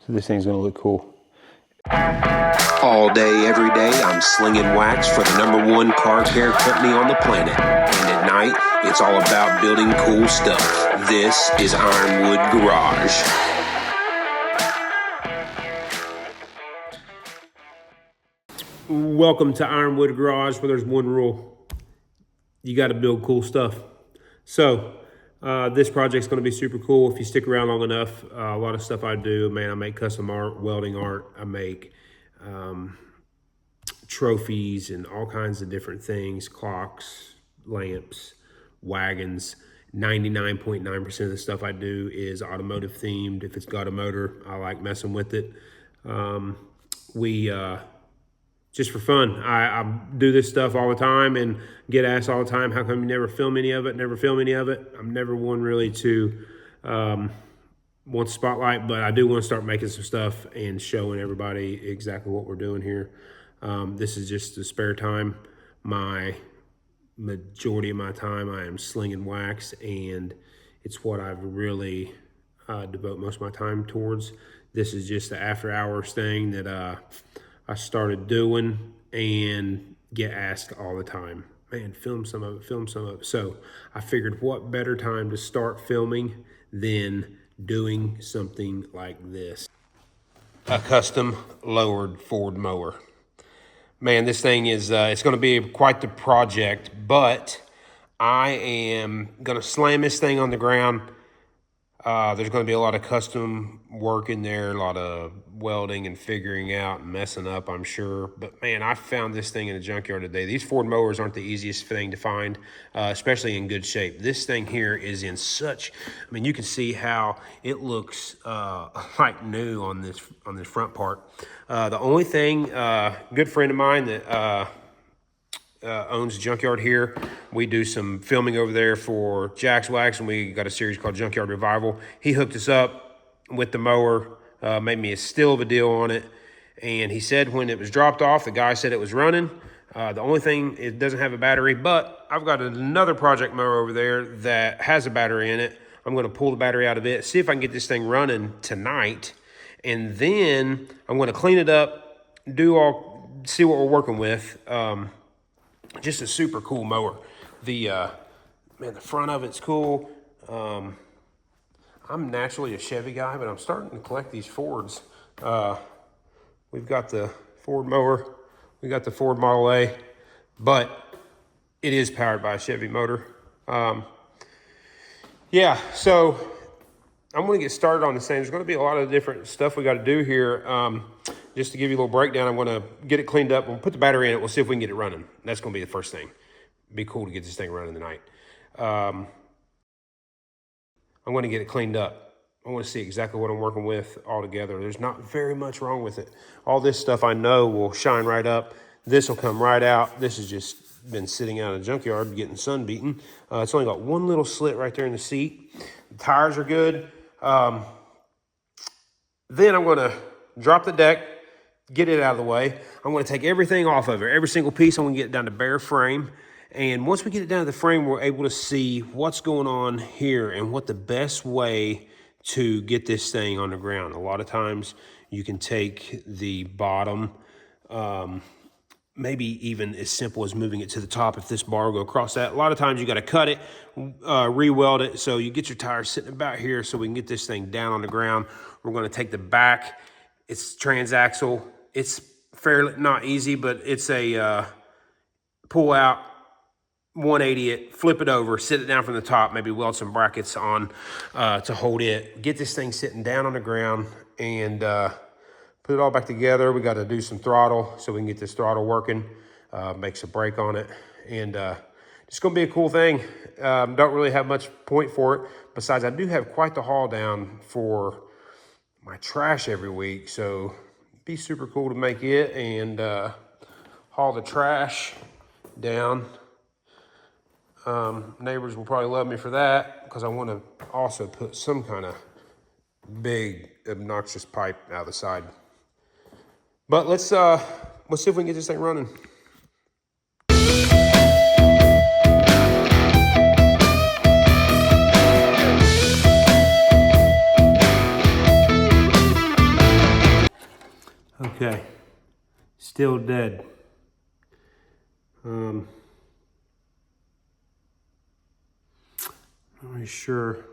So this thing's gonna look cool. All day, every day, I'm slinging wax for the #1 car care company on the planet. And at night, it's all about building cool stuff. This is Ironwood Garage. Welcome to Ironwood Garage, where there's one rule. You gotta build cool stuff. So, this project's gonna be super cool if you stick around long enough. A lot of stuff I do, man, I make custom art, welding art, I make trophies and all kinds of different things, clocks, lamps, wagons. 99.9% of the stuff I do is automotive themed. If it's got a motor, I like messing with it. Just for fun, I do this stuff all the time and get asked all the time, how come you never film any of it, I'm never one really to want spotlight, but I do want to start making some stuff and showing everybody exactly what we're doing here. This is just the spare time. Majority of my time I am slinging wax, and it's what I've really devote most of my time towards. This is just the after hours thing that I started doing and get asked all the time, man, film some of it. So I figured what better time to start filming than doing something like this. A custom lowered Ford mower. Man, this thing is, it's gonna be quite the project, but I am gonna slam this thing on the ground. There's going to be a lot of custom work in there, a lot of welding and figuring out and messing up, I'm sure. But man, I found this thing in a junkyard today. These Ford mowers aren't the easiest thing to find, especially in good shape. This thing here is in such, I mean, you can see how it looks like new on this front part. The only thing, good friend of mine that owns a junkyard here. We do some filming over there for Jack's Wax, and we got a series called Junkyard Revival. He hooked us up with the mower, made me a steal of a deal on it, and he said when it was dropped off, the guy said it was running. The only thing, it doesn't have a battery, but I've got another project mower over there that has a battery in it. I'm going to pull the battery out of it, see if I can get this thing running tonight, and then I'm going to clean it up, see what we're working with. Just a super cool mower. The front of it's cool. I'm naturally a Chevy guy, but I'm starting to collect these Fords. We've got the Ford mower. We got the Ford Model A, but it is powered by a Chevy motor. Yeah, so I'm going to get started on this thing. There's going to be a lot of different stuff we got to do here. Just to give you a little breakdown, I'm going to get it cleaned up. We'll put the battery in it. We'll see if we can get it running. That's going to be the first thing. It'd be cool to get this thing running tonight. I'm going to get it cleaned up. I want to see exactly what I'm working with all together. There's not very much wrong with it. All this stuff I know will shine right up. This will come right out. This has just been sitting out in a junkyard getting sun beaten. It's only got one little slit right there in the seat. The tires are good. Then I'm going to drop the deck, get it out of the way. I'm going to take everything off of it. Every single piece, I'm going to get it down to bare frame. And once we get it down to the frame, we're able to see what's going on here and what the best way to get this thing on the ground. A lot of times you can take the bottom, maybe even as simple as moving it to the top if this bar will go across that. A lot of times you got to cut it, re-weld it. So you get your tires sitting about here so we can get this thing down on the ground. We're going to take the back. It's transaxle. It's fairly not easy, but it's a pull out, 180 it, flip it over, sit it down from the top, maybe weld some brackets on to hold it. Get this thing sitting down on the ground and put it all back together. We got to do some throttle so we can get this throttle working, make some brake on it, and it's going to be a cool thing. Don't really have much point for it. Besides, I do have quite the haul down for my trash every week, so it'd be super cool to make it and haul the trash down. Neighbors will probably love me for that because I want to also put some kind of big obnoxious pipe out the side. But let's see if we can get this thing running. Okay, still dead. Not really sure.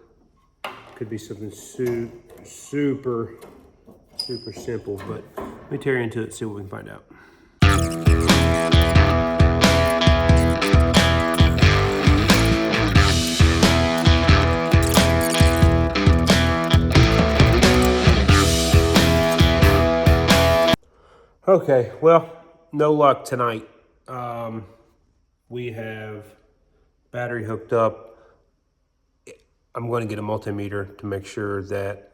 Could be something super simple, but let me tear into it, see what we can find out. Okay, well, no luck tonight. We have battery hooked up. I'm going to get a multimeter to make sure that,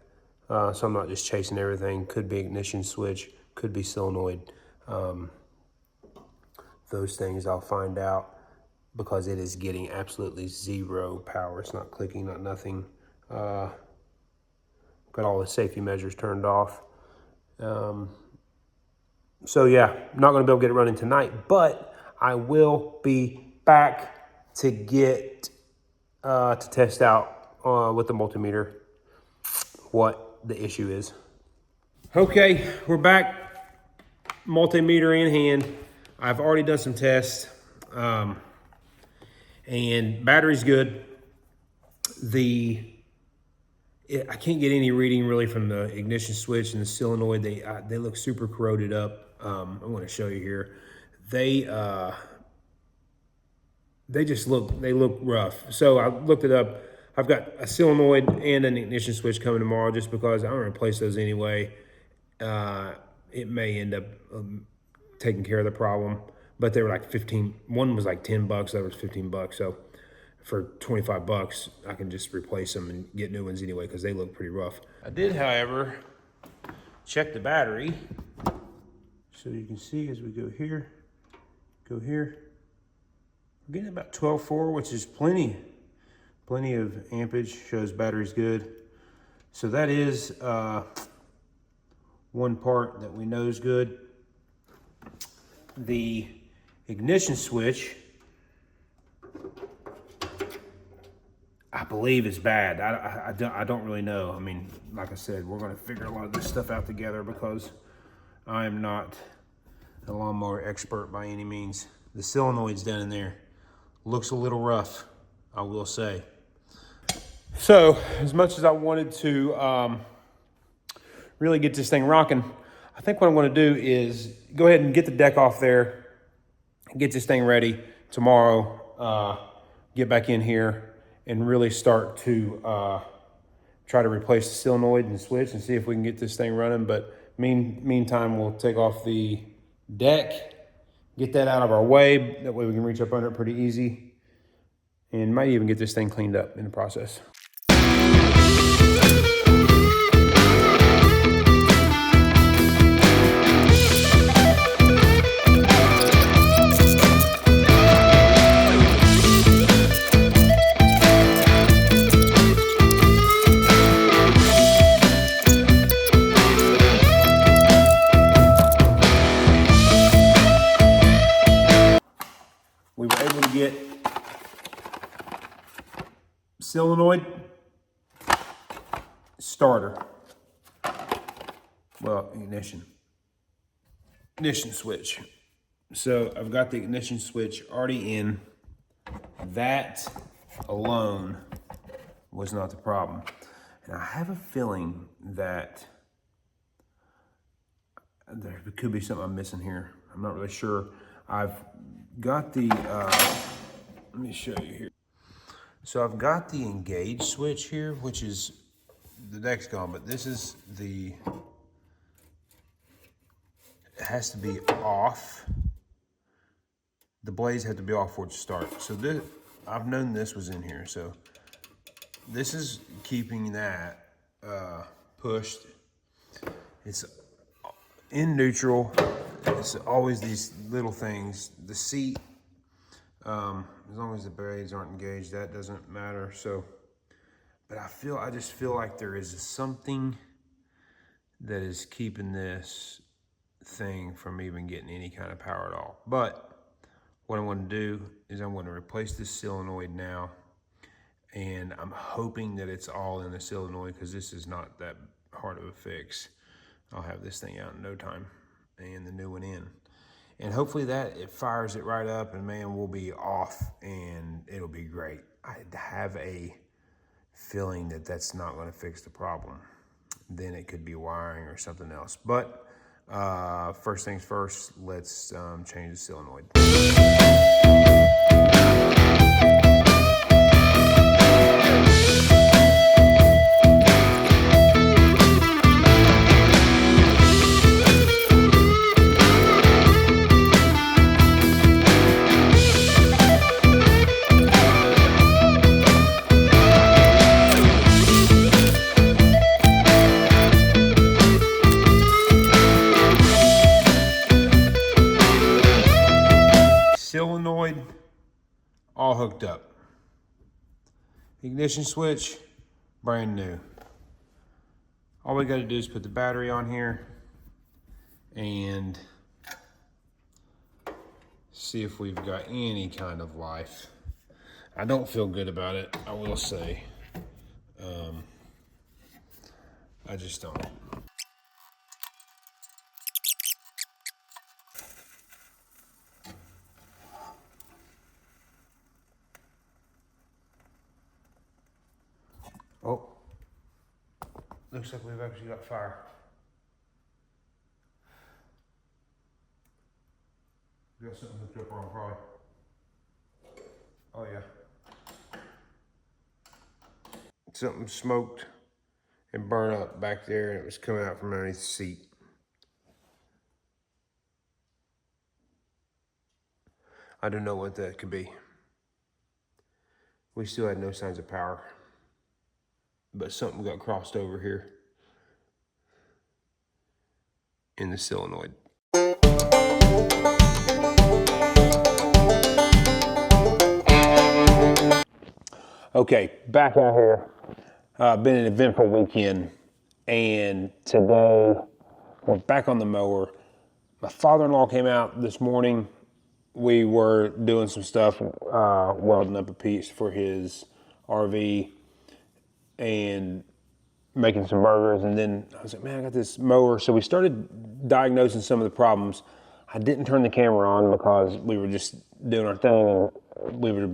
so I'm not just chasing everything. Could be ignition switch, could be solenoid. Those things I'll find out because it is getting absolutely zero power. It's not clicking, not nothing. Got all the safety measures turned off. So yeah, not gonna be able to get it running tonight, but I will be back to get, to test out with the multimeter what the issue is. Okay, we're back, multimeter in hand. I've already done some tests, and battery's good. I can't get any reading really from the ignition switch and the solenoid. They look super corroded up. I'm going to show you here. They look rough. So I looked it up. I've got a solenoid and an ignition switch coming tomorrow just because I'm going to replace those anyway. It may end up taking care of the problem, but they were like 15. One was like 10 bucks. That was 15 bucks. So for 25 bucks, I can just replace them and get new ones anyway because they look pretty rough. I did, however, check the battery. So you can see as we go here, we're getting about 12.4, which is plenty of ampage, shows battery's good. So that is one part that we know is good. The ignition switch, I believe is bad. I don't really know. I mean, like I said, we're gonna figure a lot of this stuff out together because I am not a lawnmower expert by any means. The solenoid's down in there. Looks a little rough, I will say. So, as much as I wanted to really get this thing rocking, I think what I'm gonna do is go ahead and get the deck off there, get this thing ready tomorrow, get back in here and really start to try to replace the solenoid and the switch and see if we can get this thing running. But meantime, we'll take off the deck, get that out of our way. That way we can reach up under it pretty easy and might even get this thing cleaned up in the process. We were able to get solenoid starter. Well, ignition switch. So I've got the ignition switch already in. That alone was not the problem. And I have a feeling that there could be something I'm missing here. I'm not really sure. I've got the, let me show you here. So I've got the engage switch here, which is, the deck's gone, but this is the, it has to be off. The blades have to be off for it to start. So this, I've known this was in here. So this is keeping that pushed. It's in neutral. It's always these little things. The seat, as long as the blades aren't engaged, that doesn't matter. So, but I just feel like there is something that is keeping this thing from even getting any kind of power at all. But what I'm going to do is I'm going to replace this solenoid now, and I'm hoping that it's all in the solenoid because this is not that hard of a fix. I'll have this thing out in no time. and the new one in. And hopefully that it fires it right up, and man, we'll be off and it'll be great. I have a feeling that that's not going to fix the problem. Then it could be wiring or something else. But first things first, let's change the solenoid. Solenoid all hooked up. Ignition switch, brand new. All we got to do is put the battery on here and see if we've got any kind of life. I don't feel good about it, I will say. I just don't. Oh, looks like we've actually got fire. We got something hooked up wrong, probably. Oh yeah. Something smoked and burned up back there, and it was coming out from underneath the seat. I don't know what that could be. We still had no signs of power, but something got crossed over here in the solenoid. Okay, back out here. Been an eventful weekend, and today we're back on the mower. My father-in-law came out this morning. We were doing some stuff, welding up a piece for his RV and making some burgers. And then I was like, man, I got this mower. So we started diagnosing some of the problems. I didn't turn the camera on because we were just doing our thing and we were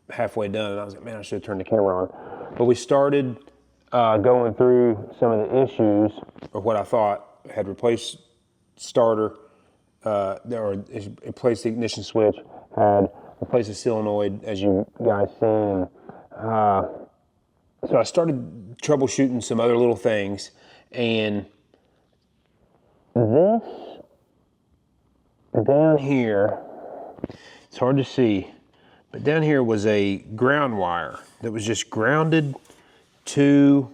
halfway done. And I was like, man, I should have turned the camera on. But we started going through some of the issues of what I thought had replaced starter, or replaced the ignition switch, had replaced the solenoid, as you guys seen. So I started troubleshooting some other little things, and this down here, it's hard to see, but down here was a ground wire that was just grounded to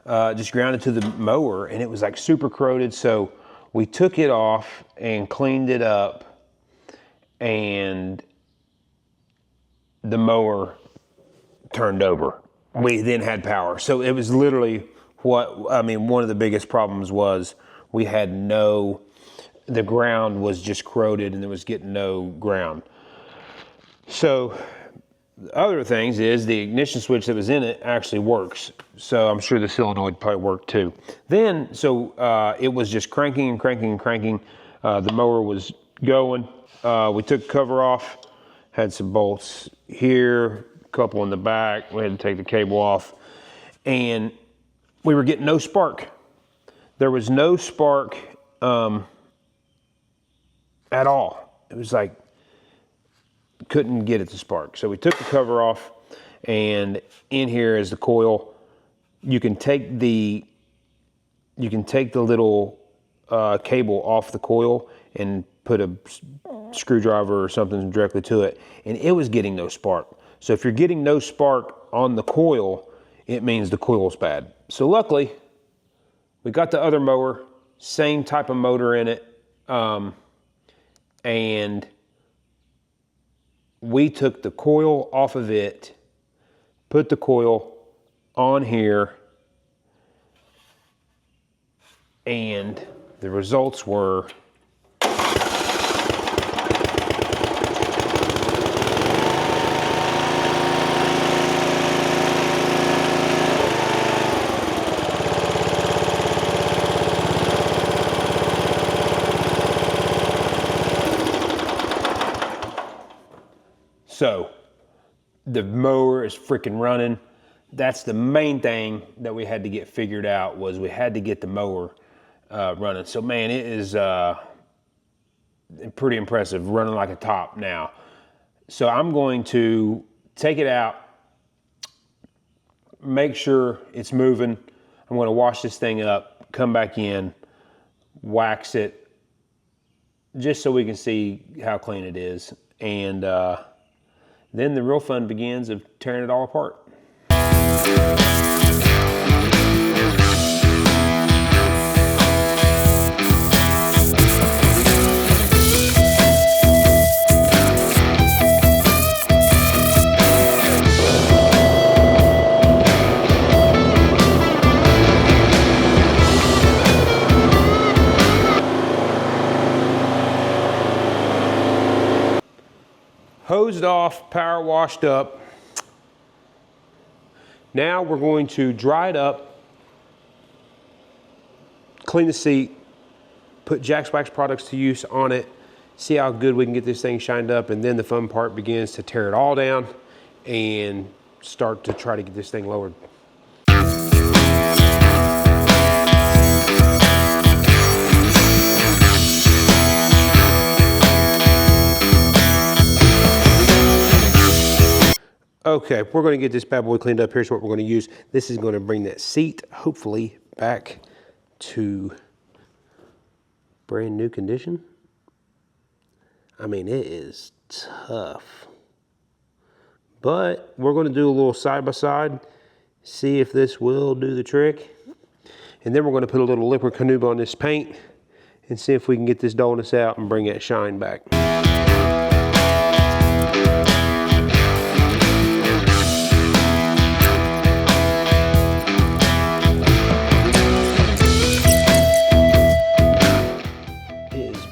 the mower, and it was like super corroded. So we took it off and cleaned it up, and the mower turned over. We then had power. So it was literally one of the biggest problems was we had the ground was just corroded and it was getting no ground. So other things is the ignition switch that was in it actually works. So I'm sure the solenoid probably worked too. Then, it was just cranking and cranking and cranking. The mower was going. We took the cover off, had some bolts here, a couple in the back. We had to take the cable off, and we were getting no spark. There was no spark at all. It was like, couldn't get it to spark. So we took the cover off, and in here is the coil. You can take the little cable off the coil and put a screwdriver or something directly to it, and it was getting no spark. So if you're getting no spark on the coil, it means the coil's bad. So luckily, we got the other mower, same type of motor in it, and we took the coil off of it, put the coil on here, and the results were So the mower is freaking running. That's the main thing that we had to get figured out, was we had to get the mower running. So man, it is pretty impressive, running like a top now. So I'm going to take it out, make sure it's moving. I'm going to wash this thing up, come back in, wax it, just so we can see how clean it is. And then the real fun begins of tearing it all apart. Hosed off, power washed up. Now we're going to dry it up, clean the seat, put Jack's Wax products to use on it, see how good we can get this thing shined up, and then the fun part begins to tear it all down and start to try to get this thing lowered. Okay, we're going to get this bad boy cleaned up. Here's what we're going to use. This is going to bring that seat, hopefully, back to brand new condition. I mean, it is tough. But we're going to do a little side by side, see if this will do the trick. And then we're going to put a little liquid Canuba on this paint and see if we can get this dullness out and bring that shine back.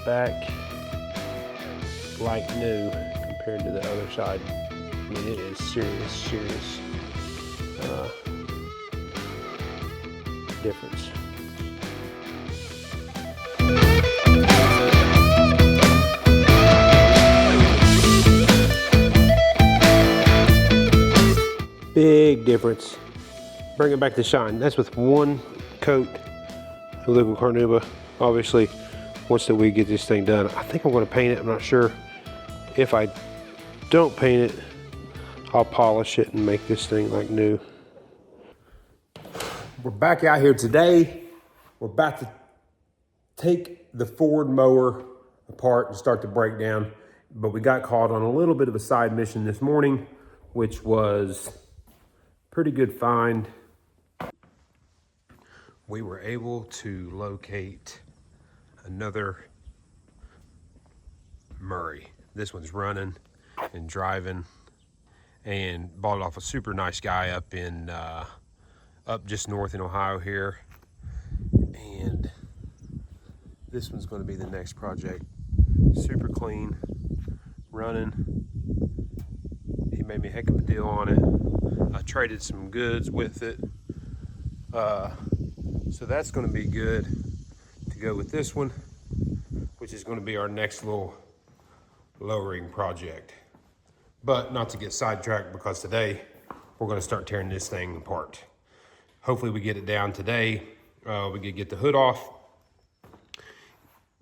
Back like new compared to the other side. I mean, it is serious difference. Big difference. Bring it back to shine. That's with one coat of liquid Canuba. Obviously, once that we get this thing done, I think I'm going to paint it. I'm not sure. If I don't paint it, I'll polish it and make this thing like new. We're back out here today. We're about to take the Ford mower apart and start the breakdown, but we got caught on a little bit of a side mission this morning, which was pretty good find. We were able to locate another Murray. This one's running and driving, and bought it off a super nice guy up in up just north in Ohio here. And this one's going to be the next project. Super clean, running. He made me a heck of a deal on it. I traded some goods with it, so that's going to be good to go with this one, which is going to be our next little lowering project. But not to get sidetracked, because today we're going to start tearing this thing apart. Hopefully we get it down today. We can get the hood off,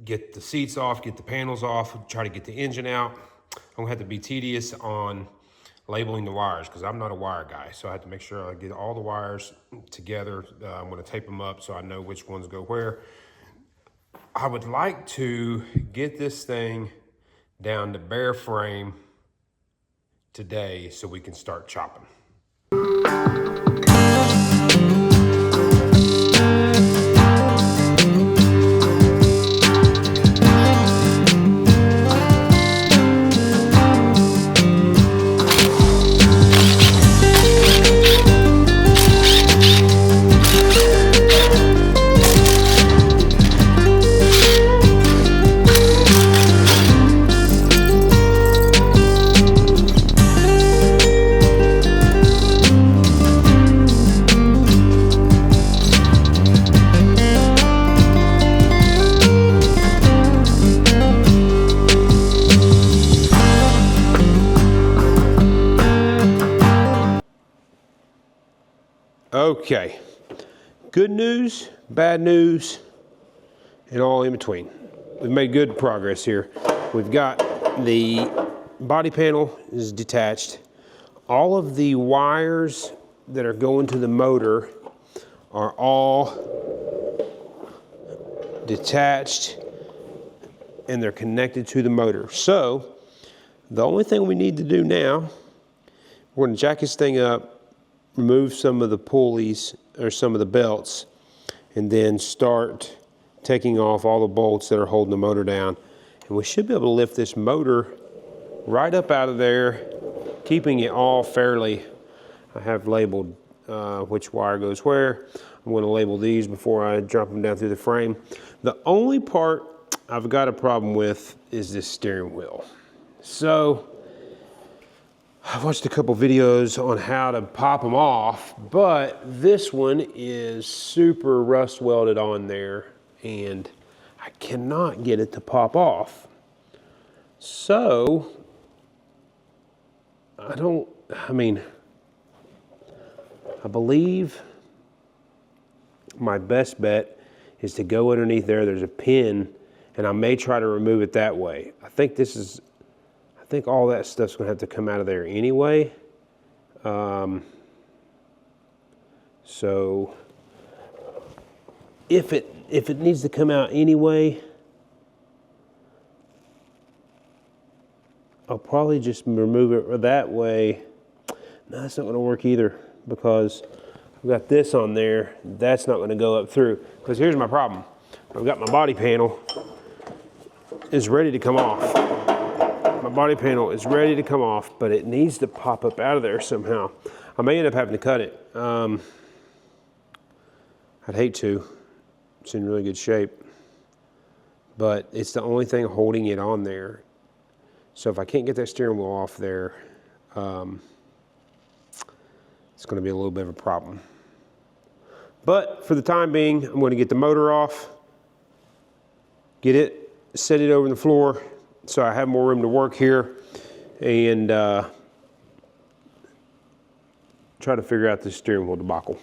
get the seats off, get the panels off, try to get the engine out. I'm gonna have to be tedious on labeling the wires, because I'm not a wire guy. So I have to make sure I get all the wires together. I'm gonna tape them up so I know which ones go where. I would like to get this thing down to bare frame today so we can start chopping. Okay, good news, bad news, and all in between. We've made good progress here. We've got the body panel is detached. All of the wires that are going to the motor are all detached and they're connected to the motor. So the only thing we need to do now, we're going to jack this thing up, remove some of the pulleys or some of the belts, and then start taking off all the bolts that are holding the motor down. And we should be able to lift this motor right up out of there, keeping it all fairly. I have labeled which wire goes where. I'm going to label these before I drop them down through the frame. The only part I've got a problem with is this steering wheel. So I've watched a couple videos on how to pop them off, but this one is super rust welded on there and I cannot get it to pop off. So I believe my best bet is to go underneath there. There's a pin and I may try to remove it that way. I think all that stuff's gonna have to come out of there anyway. So if it needs to come out anyway, I'll probably just remove it that way. No, that's not gonna work either because I've got this on there. That's not gonna go up through. Because here's my problem. I've got my body panel is ready to come off. My body panel is ready to come off, but it needs to pop up out of there somehow. I may end up having to cut it. I'd hate to. It's in really good shape. But it's the only thing holding it on there. So if I can't get that steering wheel off there, it's going to be a little bit of a problem. But for the time being, I'm going to get the motor off, set it over the floor so I have more room to work here, and try to figure out this steering wheel debacle.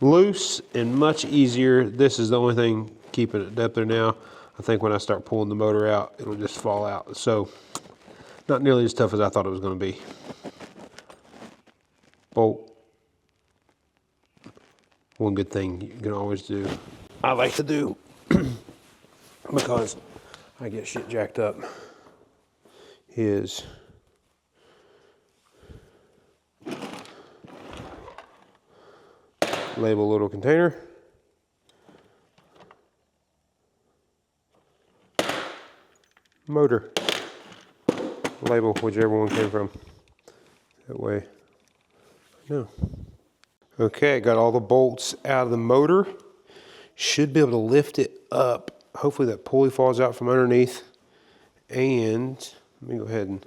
Loose and much easier. This is the only thing keeping it up there now. I think when I start pulling the motor out, it'll just fall out. So not nearly as tough as I thought it was going to be. Bolt. One good thing you can always do, I like to do, because I get shit jacked up, is label a little container, motor, label whichever one came from. That way, no. Okay, got all the bolts out of the motor. Should be able to lift it up. Hopefully that pulley falls out from underneath. And let me go ahead and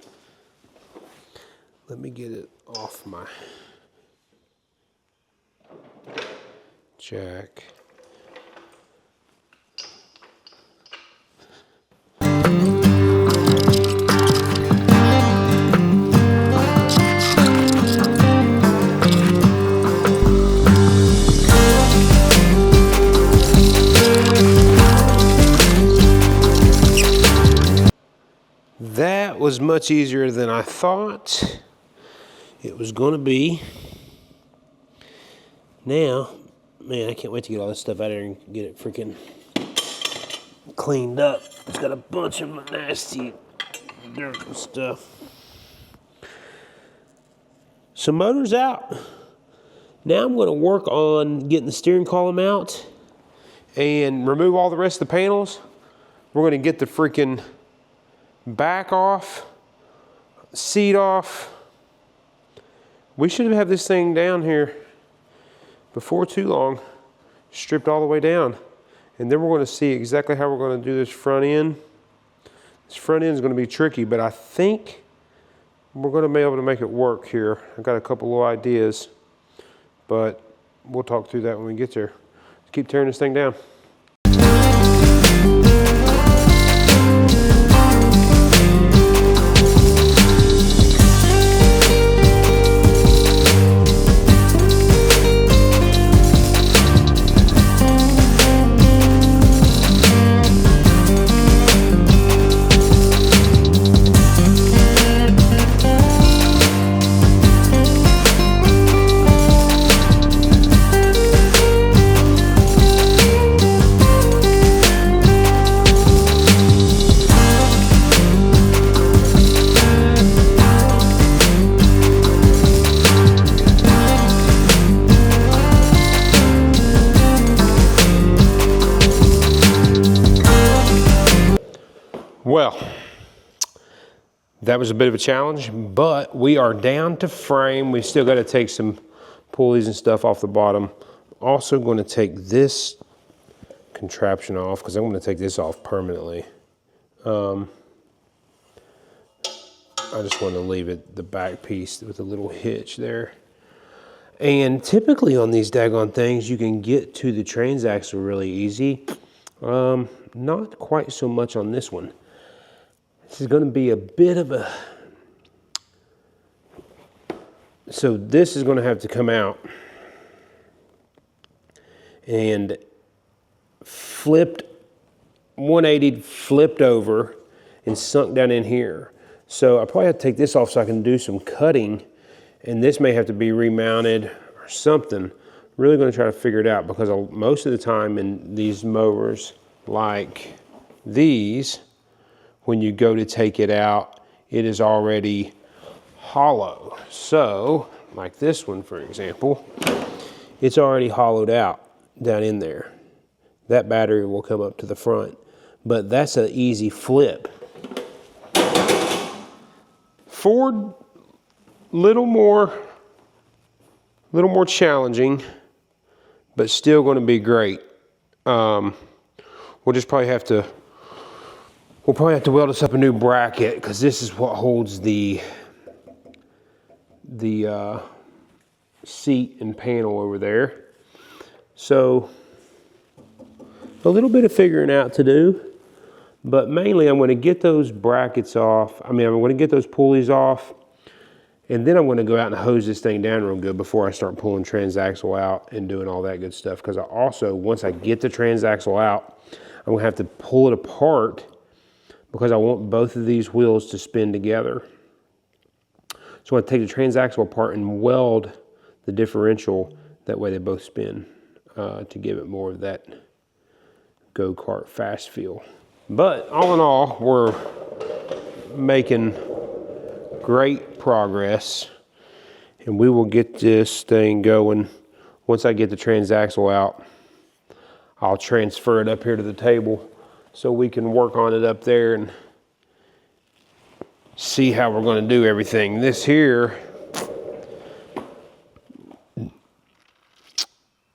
let me get it off my jack. That was much easier than I thought it was going to be. Now, man, I can't wait to get all this stuff out of here and get it freaking cleaned up. It's got a bunch of nasty dirt and stuff. So motor's out. Now I'm going to work on getting the steering column out and remove all the rest of the panels. We're going to get the freaking back off, seat off. We should have this thing down here before too long, stripped all the way down. And then we're going to see exactly how we're going to do this front end. This front end is going to be tricky, but I think we're going to be able to make it work here. I've got a couple little ideas, but we'll talk through that when we get there. Let's keep tearing this thing down. Well, that was a bit of a challenge, but we are down to frame. We still got to take some pulleys and stuff off the bottom. Also going to take this contraption off because I'm going to take this off permanently. I just want to leave it the back piece with a little hitch there. And typically on these daggone things, you can get to the transaxle really easy. Not quite so much on this one. This is going to be a bit of a... So this is going to have to come out and flipped, 180 flipped over and sunk down in here. So I probably have to take this off so I can do some cutting, and this may have to be remounted or something. Really going to try to figure it out because most of the time in these mowers like these, when you go to take it out, it is already hollow. So, like this one, for example, it's already hollowed out down in there. That battery will come up to the front, but that's an easy flip. Ford, little more challenging, but still going to be great. We'll just probably have to. We'll probably have to weld us up a new bracket because this is what holds the seat and panel over there. So a little bit of figuring out to do, but mainly I'm going to get those brackets off. I'm going to get those pulleys off, and then I'm going to go out and hose this thing down real good before I start pulling transaxle out and doing all that good stuff. Because I also, once I get the transaxle out, I'm going to have to pull it apart because I want both of these wheels to spin together. So I want to take the transaxle apart and weld the differential. That way they both spin to give it more of that go-kart fast feel. But all in all, we're making great progress, and we will get this thing going. Once I get the transaxle out, I'll transfer it up here to the table so we can work on it up there and see how we're going to do everything. This here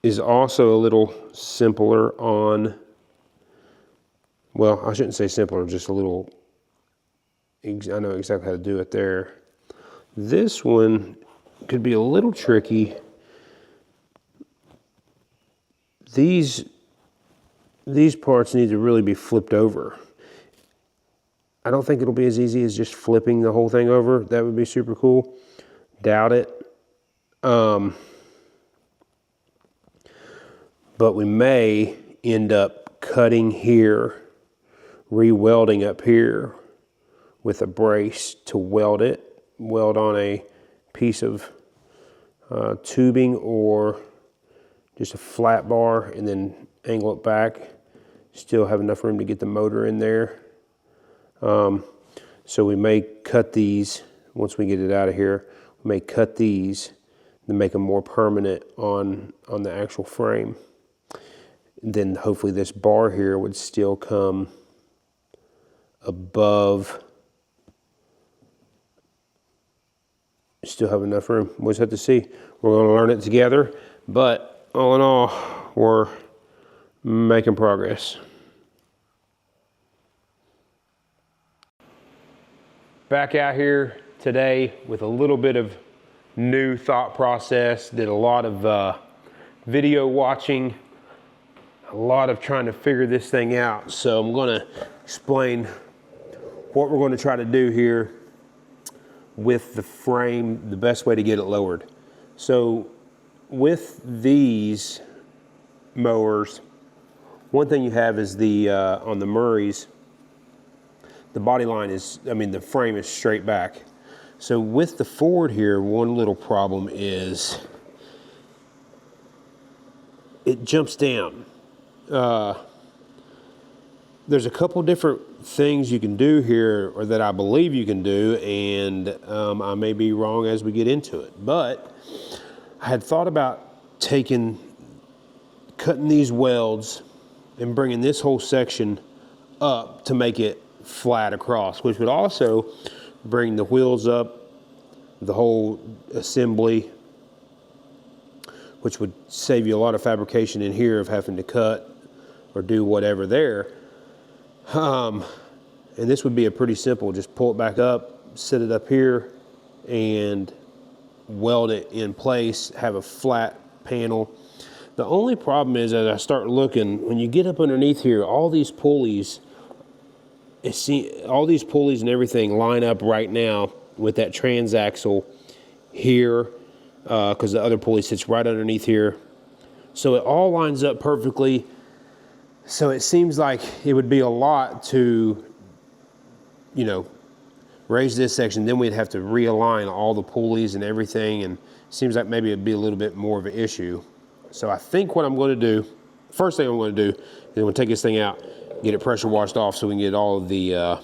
is also a little simpler on, well, I shouldn't say simpler, just a little, I know exactly how to do it there. This one could be a little tricky. These parts need to really be flipped over. I don't think it'll be as easy as just flipping the whole thing over. That would be super cool. Doubt it. But we may end up cutting here, re-welding up here with a brace to weld on a piece of tubing or just a flat bar, and then angle it back. Still have enough room to get the motor in there. So we may cut these, once we get it out of here, we may cut these to make them more permanent on the actual frame. And then hopefully this bar here would still come above. Still have enough room. We'll just have to see. We're going to learn it together, but all in all, we're making progress. Back out here today with a little bit of new thought process. Did a lot of video watching, a lot of trying to figure this thing out. So I'm going to explain what we're going to try to do here with the frame, the best way to get it lowered. So with these mowers, one thing you have is the on the Murrays, the body line is, the frame is straight back. So with the Ford here, one little problem is it jumps down. There's a couple different things you can do here, or that I believe you can do, and I may be wrong as we get into it. But I had thought about cutting these welds and bringing this whole section up to make it flat across, which would also bring the wheels up, the whole assembly, which would save you a lot of fabrication in here of having to cut or do whatever there. And this would be a pretty simple, just pull it back up, set it up here, and weld it in place, have a flat panel. The only problem is, as I start looking, when you get up underneath here, all these pulleys and everything line up right now with that transaxle here, because the other pulley sits right underneath here. So it all lines up perfectly. So it seems like it would be a lot to, raise this section. Then we'd have to realign all the pulleys and everything. And it seems like maybe it'd be a little bit more of an issue. So I think what I'm going to do, first thing I'm going to do is I'm going to take this thing out, get it pressure washed off so we can get all of the,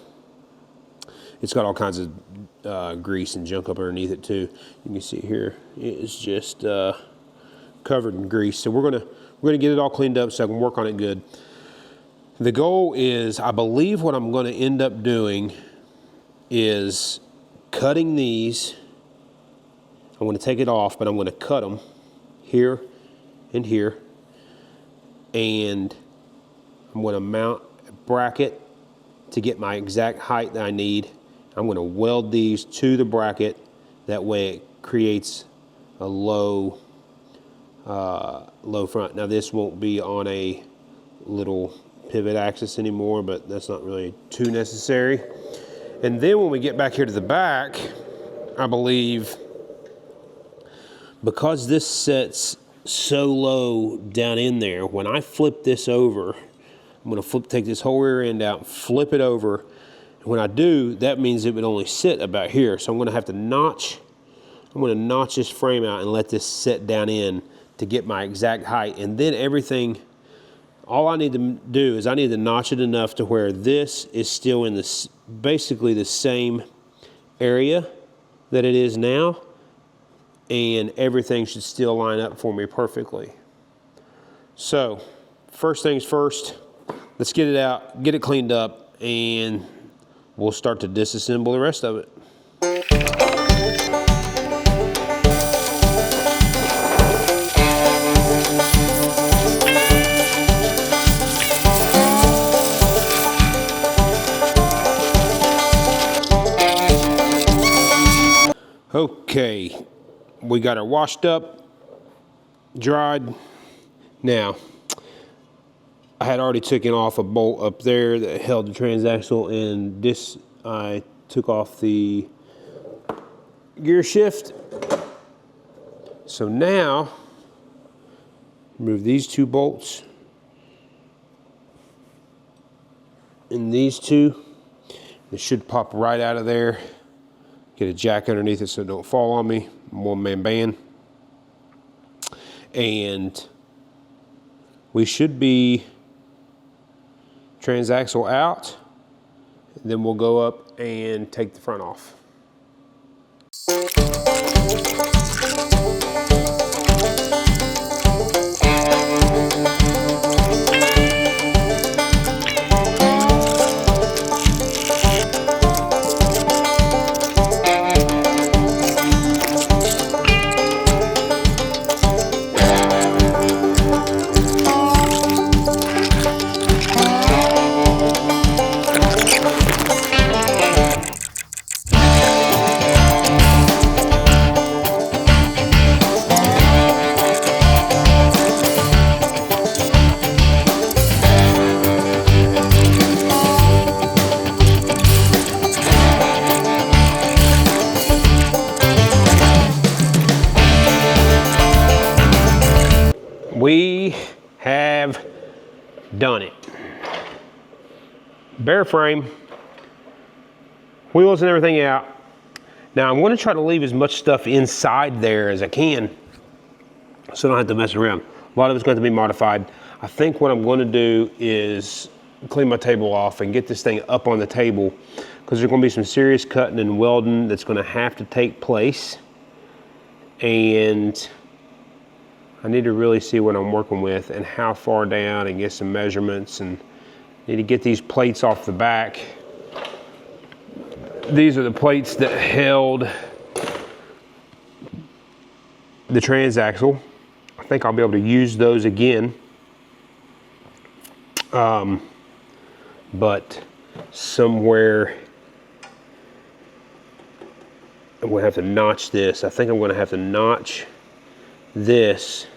it's got all kinds of grease and junk up underneath it too. You can see here, it's just covered in grease. So we're gonna get it all cleaned up so I can work on it good. The goal is, I believe what I'm going to end up doing is cutting these. I'm going to take it off, but I'm going to cut them here and here. And I'm going to mount a bracket to get my exact height that I need. I'm going to weld these to the bracket. That way it creates a low front. Now this won't be on a little pivot axis anymore, but that's not really too necessary. And then when we get back here to the back, I believe, because this sets so low down in there, when I flip this over, I'm going to take this whole rear end out, flip it over. And when I do, that means it would only sit about here. So I'm going to have to notch this frame out and let this set down in to get my exact height. And then everything, all I need to do is I need to notch it enough to where this is still in this, basically the same area that it is now, and everything should still line up for me perfectly. So first things first, let's get it out, get it cleaned up, and we'll start to disassemble the rest of it. Okay, we got her washed up, dried. Now, I had already taken off a bolt up there that held the transaxle, and this, I took off the gear shift. So now, remove these two bolts and these two. They should pop right out of there. Get a jack underneath it so it don't fall on me. One-man band. And we should be transaxle out. Then we'll go up and take the front off. We have done it. Bare frame, wheels and everything out. Now I'm going to try to leave as much stuff inside there as I can so I don't have to mess around. A lot of it's going to be modified. I think what I'm going to do is clean my table off and get this thing up on the table, because there's going to be some serious cutting and welding that's going to have to take place. And I need to really see what I'm working with and how far down, and get some measurements, and need to get these plates off the back. These are the plates that held the transaxle. I think I'll be able to use those again. But somewhere I'm going to have to notch this. I think I'm going to have to notch this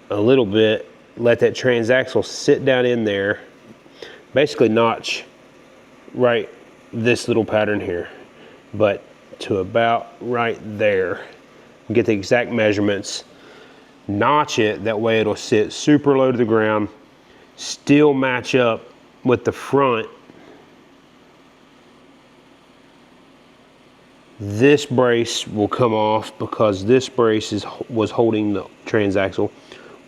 a little bit, let that transaxle sit down in there, basically notch right this little pattern here, but to about right there. Get the exact measurements, notch it, that way it'll sit super low to the ground, still match up with the front. This brace will come off because this brace was holding the transaxle.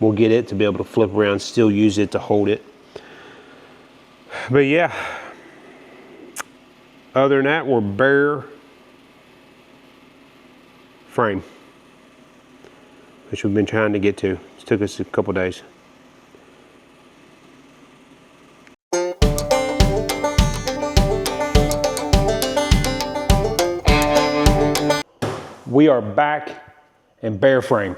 We'll get it to be able to flip around, still use it to hold it. But yeah, other than that, we're bare frame, which we've been trying to get to. It took us a couple days. We are back in bare frame.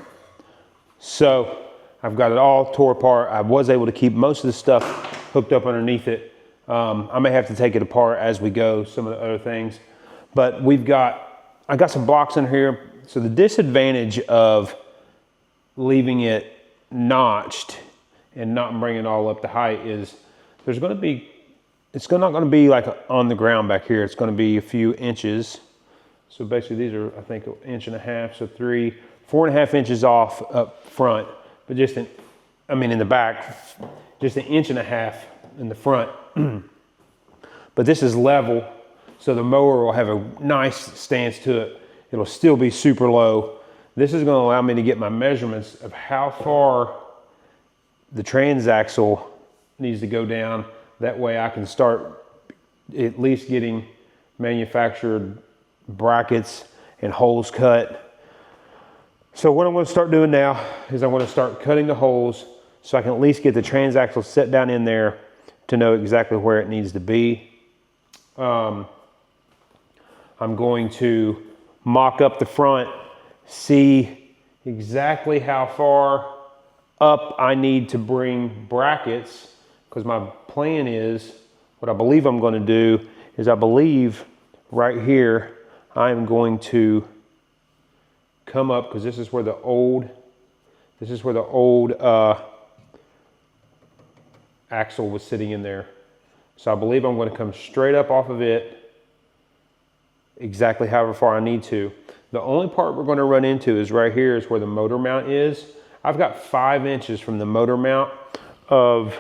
So I've got it all tore apart. I was able to keep most of the stuff hooked up underneath it. I may have to take it apart as we go, some of the other things. But I got some blocks in here. So the disadvantage of leaving it notched and not bringing it all up to height is it's not going to be like on the ground back here. It's going to be a few inches. So basically these are, I think, 1.5 inches, so 4.5 inches off up front, but just in the back, just 1.5 inches in the front. But this is level, so the mower will have a nice stance to it. It'll still be super low. This is going to allow me to get my measurements of how far the transaxle needs to go down. That way I can start at least getting manufactured brackets and holes cut. So what I'm going to start doing now is I'm going to start cutting the holes so I can at least get the transaxle set down in there to know exactly where it needs to be. I'm going to mock up the front, see exactly how far up I need to bring brackets, because my plan is, what I believe I'm going to do is, I believe right here I'm going to come up, because this is where the old axle was sitting in there. So I believe I'm going to come straight up off of it, exactly however far I need to. The only part we're going to run into is right here, is where the motor mount is. I've got 5 inches from the motor mount of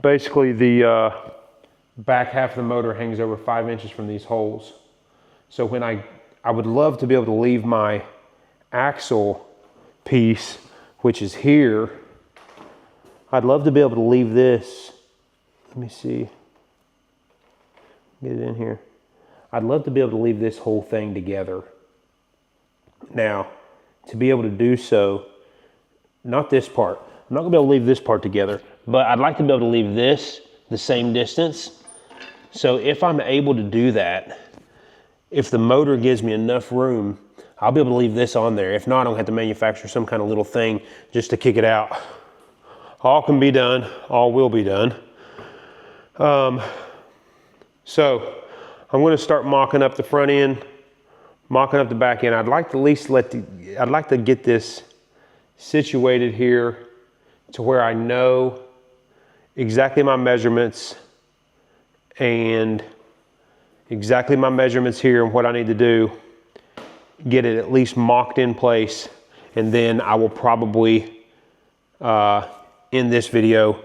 basically the back half of the motor hangs over 5 inches from these holes. So when I would love to be able to leave my axle piece, which is here, I'd love to be able to leave this. Let me see. Get it in here. I'd love to be able to leave this whole thing together. Now, to be able to do so, not this part. I'm not gonna be able to leave this part together, but I'd like to be able to leave this the same distance. So if I'm able to do that, if the motor gives me enough room, I'll be able to leave this on there. If not, I'm gonna have to manufacture some kind of little thing just to kick it out. All can be done, all will be done. So I'm gonna start mocking up the front end, mocking up the back end. I'd like to at least I'd like to get this situated here to where I know exactly my measurements and exactly my measurements here and what I need to do. Get it at least mocked in place, and then I will probably end this video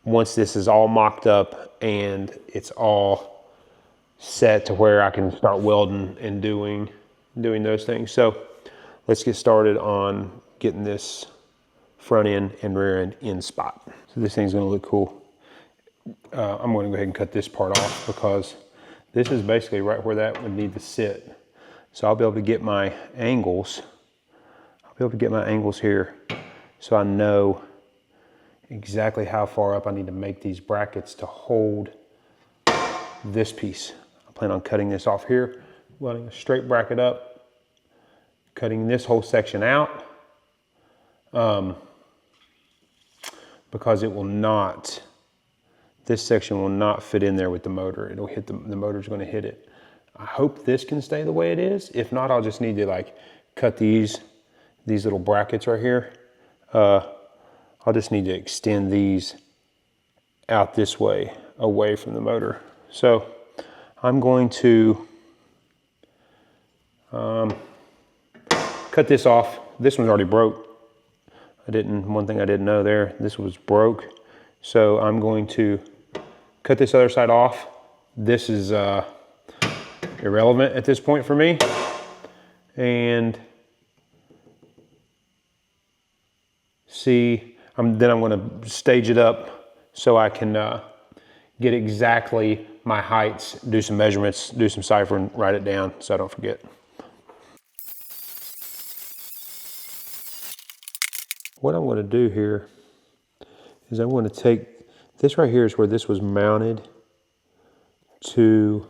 once this is all mocked up and it's all set to where I can start welding and doing those things. So let's get started on getting this front end and rear end in spot. So this thing's gonna look cool. I'm gonna go ahead and cut this part off because this is basically right where that would need to sit. So I'll be able to get my angles. I'll be able to get my angles here so I know exactly how far up I need to make these brackets to hold this piece. I plan on cutting this off here, welding a straight bracket up, cutting this whole section out, because it will not, this section will not fit in there with the motor. It'll hit the motor's gonna hit it. I hope this can stay the way it is. If not, I'll just need to like cut these little brackets right here. I'll just need to extend these out this way, away from the motor. So I'm going to cut this off. This one's already broke. One thing I didn't know there, this was broke. So I'm going to cut this other side off. This is irrelevant at this point for me. And see, then I'm gonna stage it up so I can get exactly my heights, do some measurements, do some ciphering, write it down so I don't forget. What I'm gonna do here is I'm gonna take, this right here is where this was mounted to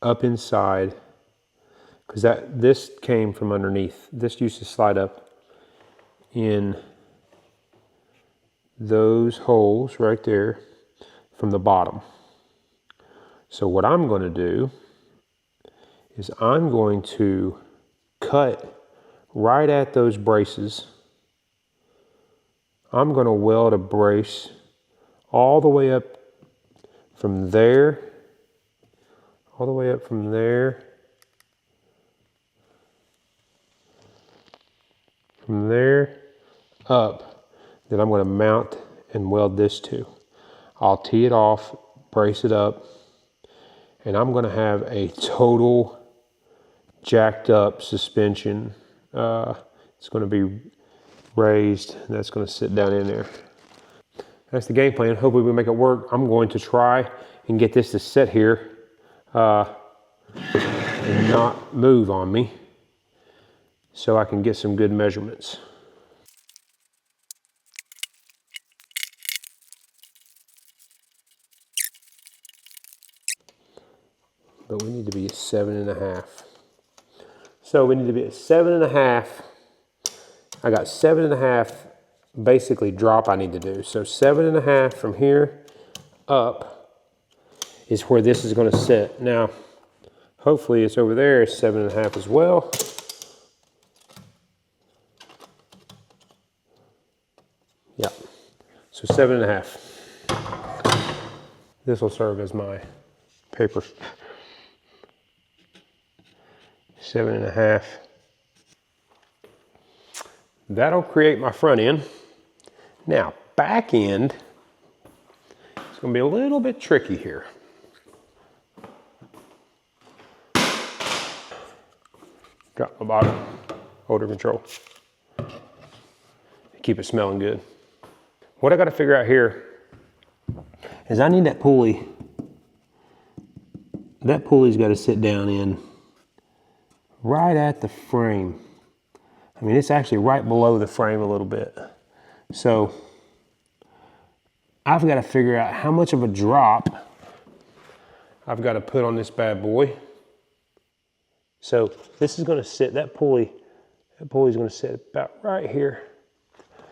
up inside, because this came from underneath. This used to slide up in those holes right there from the bottom. So what I'm going to do is I'm going to cut right at those braces. I'm going to weld a brace all the way up from there, all the way up from there, from there up, that I'm going to mount and weld this to. I'll tee it off, brace it up, and I'm going to have a total jacked up suspension. It's going to be raised, and that's going to sit down in there. That's the game plan. Hopefully we make it work. I'm going to try and get this to sit here and not move on me, so I can get some good measurements. But we need to be at 7.5. So we need to be at 7.5. I got 7.5 basically drop I need to do. So 7.5 from here up is where this is going to sit. Now, hopefully it's over there, it's 7.5 as well. Yeah, so 7.5. This will serve as my paper. 7.5. That'll create my front end. Now, back end, it's gonna be a little bit tricky here. Drop my bottom, odor control. Keep it smelling good. What I gotta figure out here is I need that pulley. That pulley's gotta sit down in right at the frame. I mean, it's actually right below the frame a little bit. So I've gotta figure out how much of a drop I've gotta put on this bad boy. So this is gonna sit, that pulley's gonna sit about right here.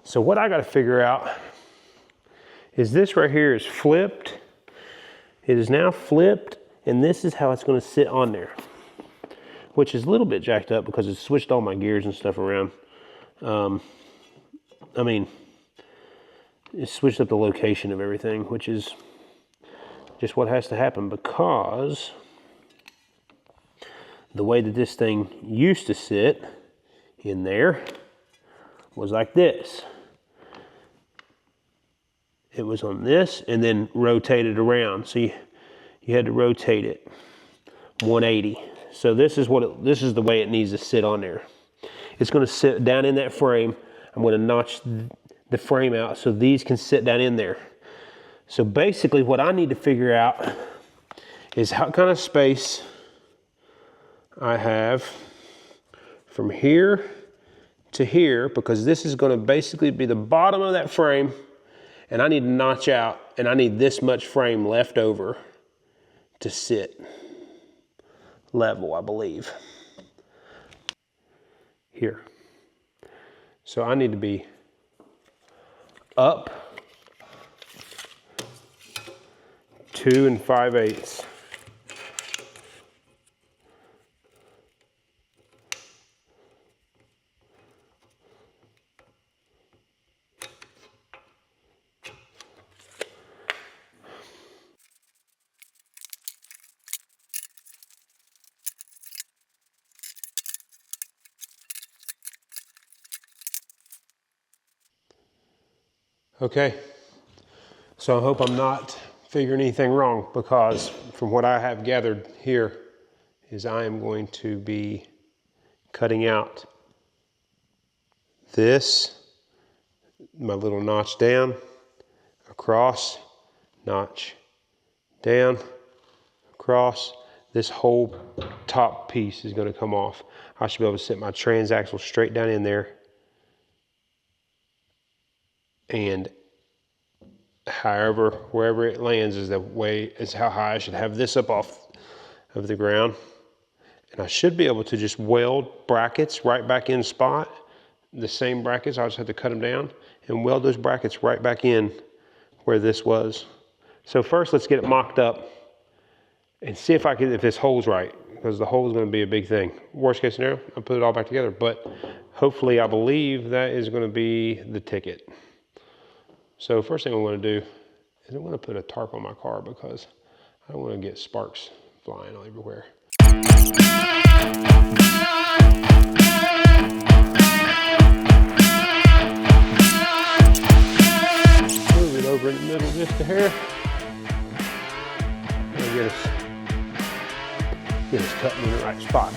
So what I gotta figure out is this right here is flipped. It is now flipped, and this is how it's gonna sit on there, which is a little bit jacked up because it's switched all my gears and stuff around. I mean, it's switched up the location of everything, which is just what has to happen because the way that this thing used to sit in there was like this. It was on this and then rotated around. So you had to rotate it 180. So this is the way it needs to sit on there. It's going to sit down in that frame. I'm going to notch the frame out so these can sit down in there. So basically what I need to figure out is how kind of space I have from here to here, because this is going to basically be the bottom of that frame, and I need to notch out, and I need this much frame left over to sit level, I believe. Here. So I need to be up 2 5/8. Okay, so I hope I'm not figuring anything wrong, because from what I have gathered here is I am going to be cutting out this, my little notch down, across, notch down, across. This whole top piece is going to come off. I should be able to sit my transaxle straight down in there, and wherever it lands is how high I should have this up off of the ground. And I should be able to just weld brackets right back in spot. The same brackets, I'll just have to cut them down and weld those brackets right back in where this was. So first let's get it mocked up and see if this hole's right, because the hole is going to be a big thing. Worst case scenario, I'll put it all back together, but hopefully I believe that is going to be the ticket. So first thing I'm going to do is I'm going to put a tarp on my car, because I don't want to get sparks flying everywhere. Move it over in the middle just a hair. And get us cutting in the right spot.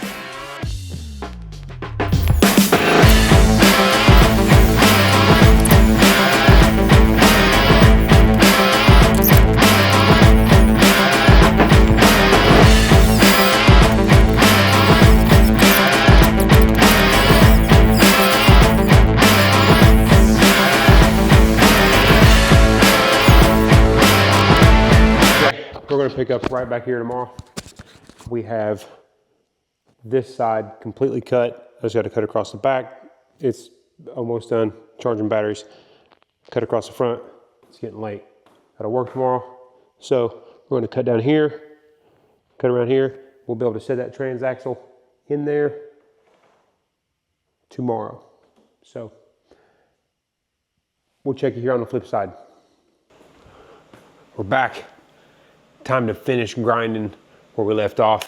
We're going to pick up right back here tomorrow. We have this side completely cut. I just got to cut across the back. It's almost done charging batteries. Cut across the front. It's getting late. Got to work tomorrow. So we're going to cut down here, cut around here. We'll be able to set that transaxle in there tomorrow. So we'll check you here on the flip side. We're back. Time to finish grinding where we left off.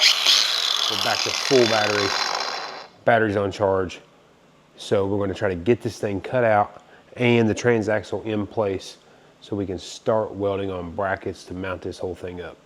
We're back to full battery. Battery's on charge. So we're going to try to get this thing cut out and the transaxle in place so we can start welding on brackets to mount this whole thing up.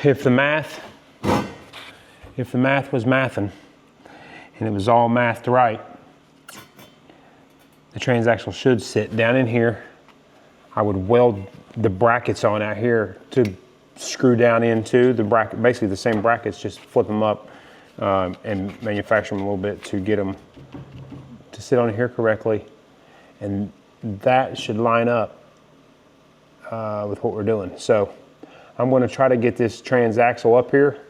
if the math was mathing and it was all mathed right, the transaxle should sit down in here. I would weld the brackets on out here to screw down into the bracket, basically the same brackets, just flip them up and manufacture them a little bit to get them to sit on here correctly. And that should line up with what we're doing. So I'm going to try to get this transaxle up here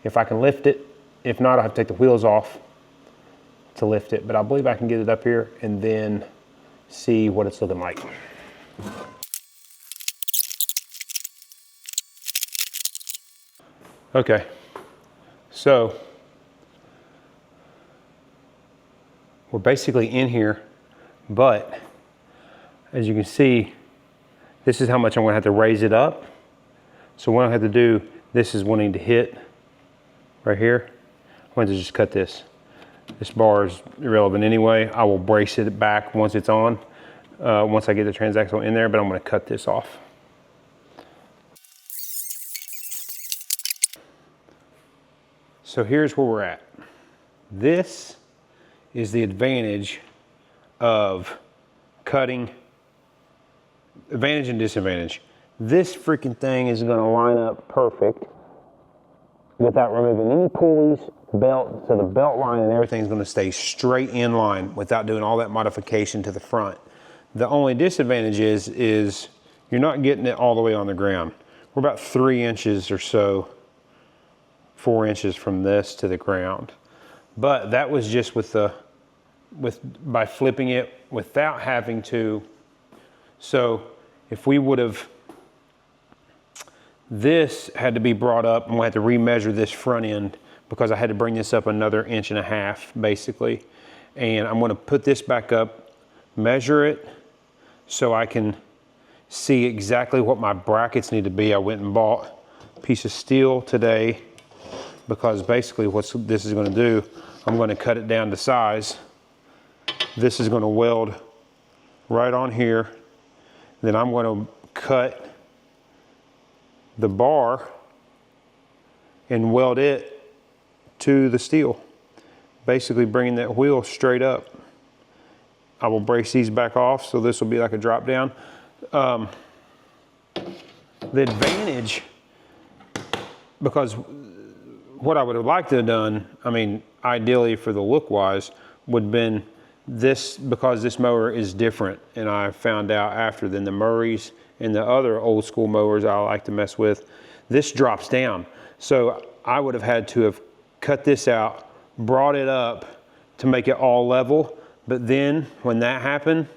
if I can lift it. If not, I'll have to take the wheels off to lift it, but I believe I can get it up here and then see what it's looking like. Okay, so we're basically in here, but as you can see, this is how much I'm going to have to raise it up. So what I have to do, this is wanting to hit right here. I'm going to just cut this. This bar is irrelevant anyway. I will brace it back once it's on, once I get the transaxle in there, but I'm going to cut this off. So here's where we're at. This is the advantage of cutting, advantage and disadvantage. This freaking thing is going to line up perfect without removing any pulleys, belt, so the belt line and everything's going to stay straight in line without doing all that modification to the front. The only disadvantage is you're not getting it all the way on the ground. We're about 3 inches or so, 4 inches from this to the ground. But that was just by flipping it without having to. So if we would have, this had to be brought up and we had to remeasure this front end because I had to bring this up another 1.5 inches basically. And I'm going to put this back up, measure it so I can see exactly what my brackets need to be. I went and bought a piece of steel today because basically what this is going to do, I'm going to cut it down to size. This is going to weld right on here. Then I'm going to cut the bar and weld it to the steel, basically bringing that wheel straight up. I will brace these back off, so this will be like a drop down. The advantage, because what I would have liked to have done, I mean, ideally for the look wise, would have been this, because this mower is different, and I found out after than the Murrays and the other old school mowers I like to mess with, this drops down. So I would have had to have cut this out, brought it up to make it all level. But then when that happened,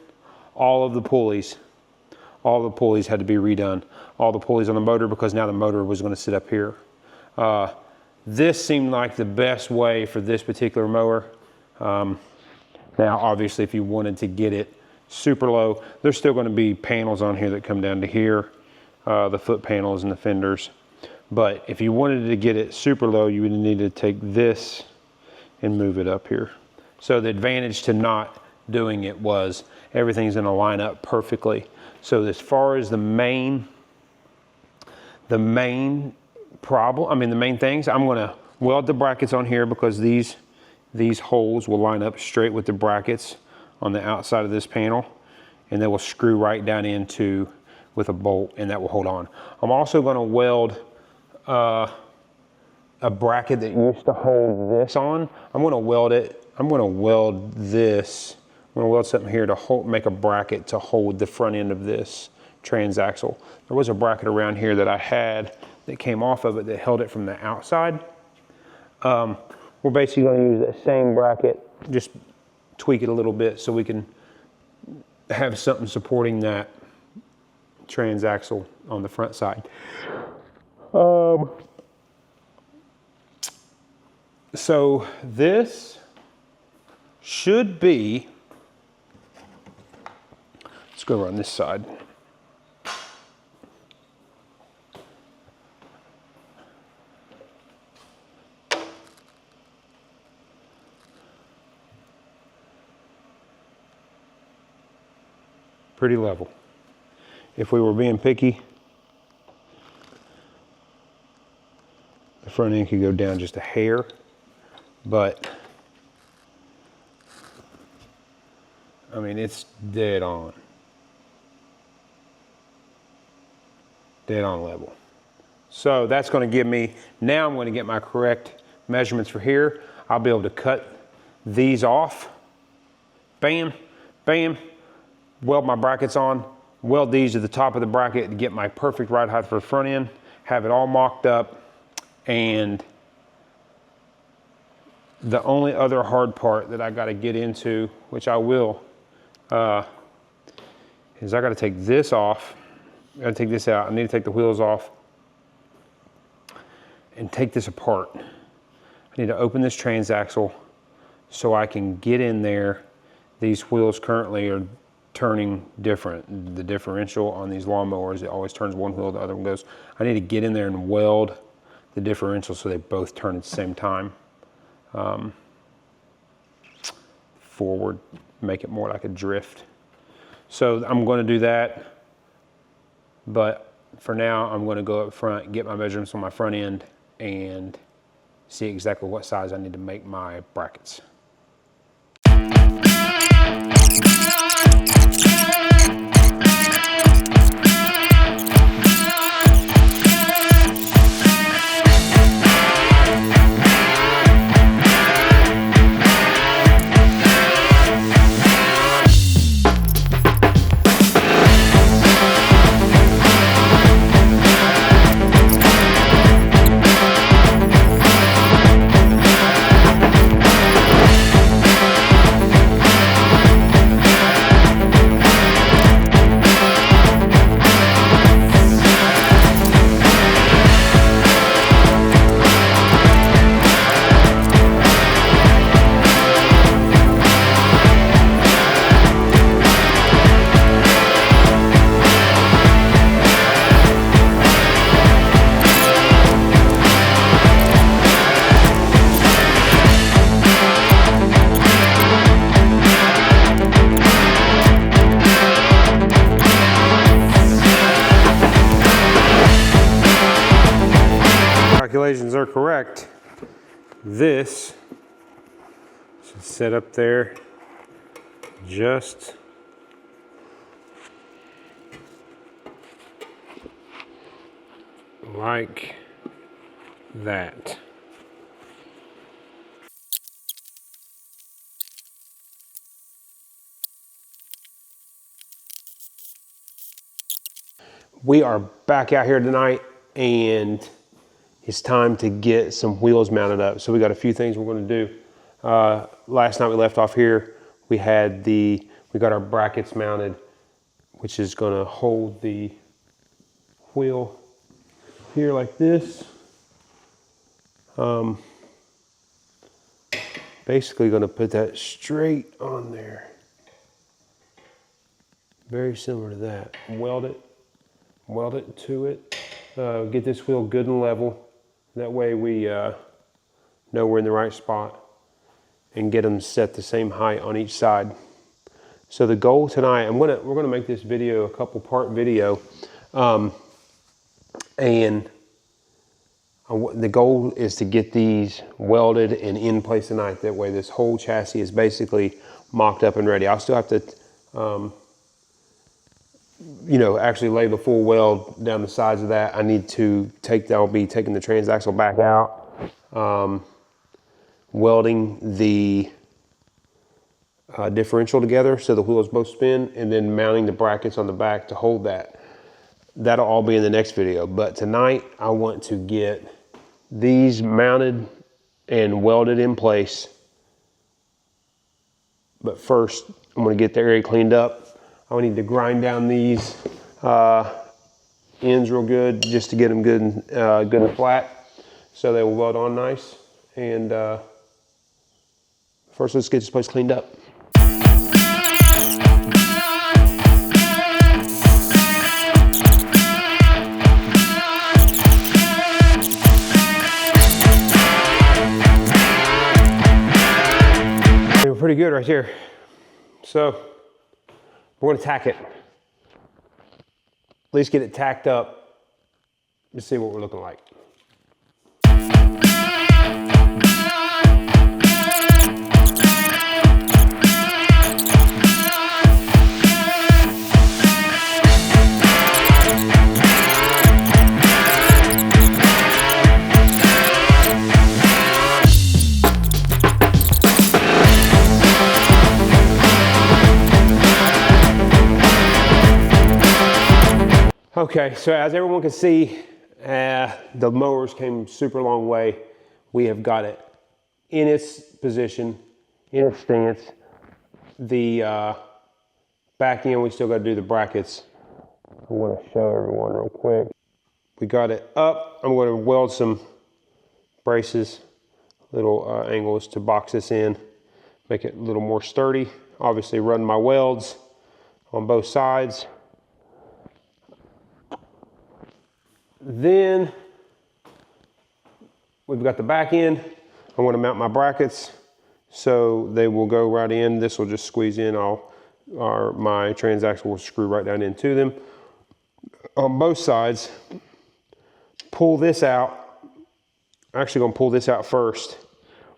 all the pulleys had to be redone. All the pulleys on the motor, because now the motor was going to sit up here. This seemed like the best way for this particular mower. Now, obviously, if you wanted to get it super low, there's still going to be panels on here that come down to here, the foot panels and the fenders. But if you wanted to get it super low, you would need to take this and move it up here. So the advantage to not doing it was everything's going to line up perfectly. So as far as the main problem, I mean the main things, I'm going to weld the brackets on here because these holes will line up straight with the brackets on the outside of this panel, and they will screw right down into with a bolt, and that will hold on. I'm also going to weld a bracket that used to hold this on. I'm going to weld it. I'm going to weld this. I'm going to weld something here to make a bracket to hold the front end of this transaxle. There was a bracket around here that I had that came off of it that held it from the outside. We're basically going to use that same bracket, just tweak it a little bit so we can have something supporting that transaxle on the front side. So this should be, let's go around this side. Pretty level. If we were being picky, The front end could go down just a hair, but I mean, it's dead on. Dead on level. So that's going to give me, now I'm going to get my correct measurements for here. I'll be able to cut these off. Bam, bam, weld my brackets on, weld these to the top of the bracket to get my perfect ride height for the front end, have it all mocked up, and the only other hard part that I got to get into, which I will, is I got to take this off. I got to take this out. I need to take the wheels off and take this apart. I need to open this transaxle so I can get in there. These wheels currently are turning different. The differential on these lawnmowers, it always turns one wheel, the other one goes. I need to get in there and weld the differential so they both turn at the same time. Forward, make it more like a drift. So I'm going to do that. But for now, I'm going to go up front, get my measurements on my front end, and see exactly what size I need to make my brackets. Calculations are correct. This should sit up there just like that. We are back out here tonight, and it's time to get some wheels mounted up. So we got a few things we're going to do. Last night we left off here. We got our brackets mounted, which is going to hold the wheel here like this. Basically going to put that straight on there. Very similar to that. Weld it to it. Get this wheel good and level. That way we know we're in the right spot, and get them set the same height on each side. So the goal tonight, we're gonna make this video a couple part video, and the goal is to get these welded and in place tonight. That way this whole chassis is basically mocked up and ready. I'll still have to actually lay the full weld down the sides of that. I'll be taking the transaxle back out, welding the differential together so the wheels both spin, and then mounting the brackets on the back to hold that. That'll all be in the next video. But tonight I want to get these mounted and welded in place. But first, I'm gonna get the area cleaned up. I need to grind down these ends real good just to get them good and flat, so they will weld on nice. And first, let's get this place cleaned up. They were pretty good right here. So we're going to tack it. At least get it tacked up to see what we're looking like. Okay, so as everyone can see, the mowers came super long way. We have got it in its position, in its stance. The back end, we still got to do the brackets. I want to show everyone real quick. We got it up. I'm going to weld some braces, little angles to box this in, make it a little more sturdy. Obviously run my welds on both sides. Then we've got the back end. I want to mount my brackets so they will go right in. This will just squeeze in. My transaxle will screw right down into them. On both sides, pull this out. I'm actually going to pull this out first.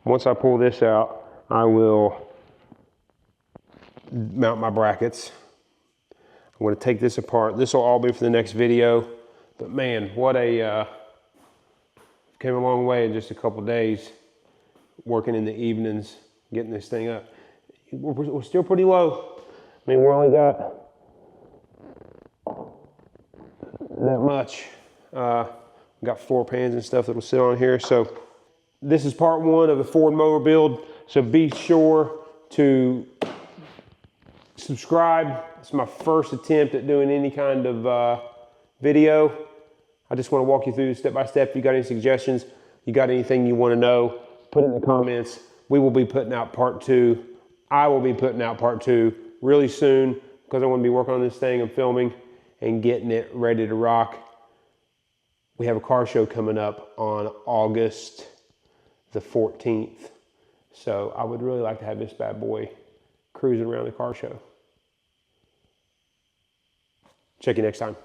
Once I pull this out, I will mount my brackets. I'm going to take this apart. This will all be for the next video. But man, came a long way in just a couple days, working in the evenings, getting this thing up. We're still pretty low. I mean, we're only got that much. Got floor pans and stuff that'll sit on here. So this is part one of the Ford mower build. So be sure to subscribe. It's my first attempt at doing any kind of video. I just want to walk you through step by step. If you got any suggestions, you got anything you want to know, put it in the comments. We will be putting out part two. I will be putting out part two really soon because I want to be working on this thing and filming and getting it ready to rock. We have a car show coming up on August the 14th. So I would really like to have this bad boy cruising around the car show. Check you next time.